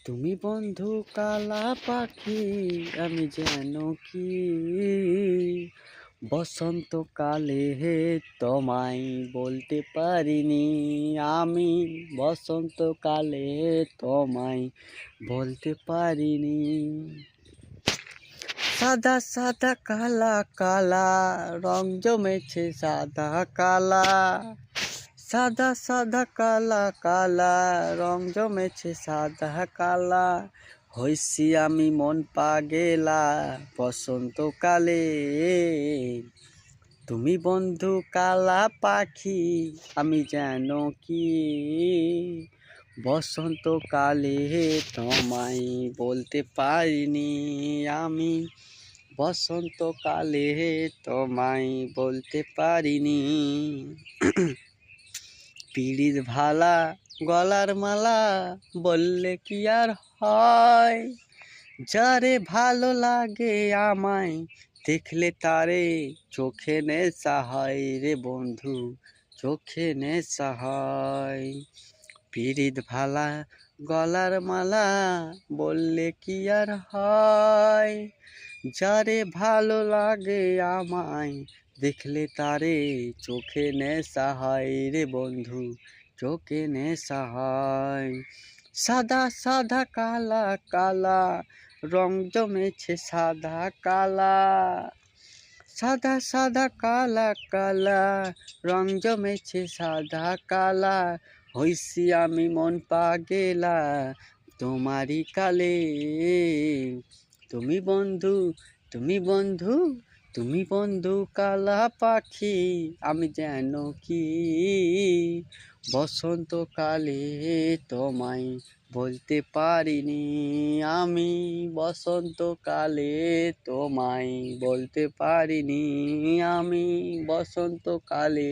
তুমি বন্ধু কালা পাখি, আমি যেন কি বসন্তকালে তোমায় বলতে পারিনি। আমি বসন্তকালে তোমায় বলতে পারিনি। সাদা সাদা কালা কালা রং জমেছে সাদা কালা, সাদা সাদা কালা কালা রং জমেছে সাদা কালা। হইছি আমি মন পাগেলা বসন্তকালে। তুমি বন্ধু কালা পাখি, আমি যেন কি বসন্তকালে তোমায় বলতে পারিনি। আমি বসন্তকালে তোমায় বলতে পারিনি। পিড়ির ভালা গলার মালা বললে কি আর হয়, যারে ভালো লাগে আমায় দেখলে তারে চোখে নেশা হয় রে বন্ধু, চোখে নেশা হয়। পিড়ির ভালা গলার মালা বললে কি আর হয়, যারে ভালো লাগে আমায় দেখলে তারে চোখে নেশা হয় রে বন্ধু, চোখে নেশা হয়। সাদা সাদা কালা কালা রং জমেছে সাদা কালা, সাদা সাদা কালা কালা রং জমেছে সাদা কালা। হইছি আমি মন পাগেলা তোমারই কালে। তুমি বন্ধু, তুমি বন্ধু, তুমি বন্ধু কালা পাখি, আমি যেন কি বসন্তকালে তোমায় বলতে পারিনি। আমি বসন্তকালে তোমায় বলতে পারিনি। আমি বসন্তকালে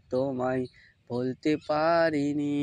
তোমায় বলতে পারিনি।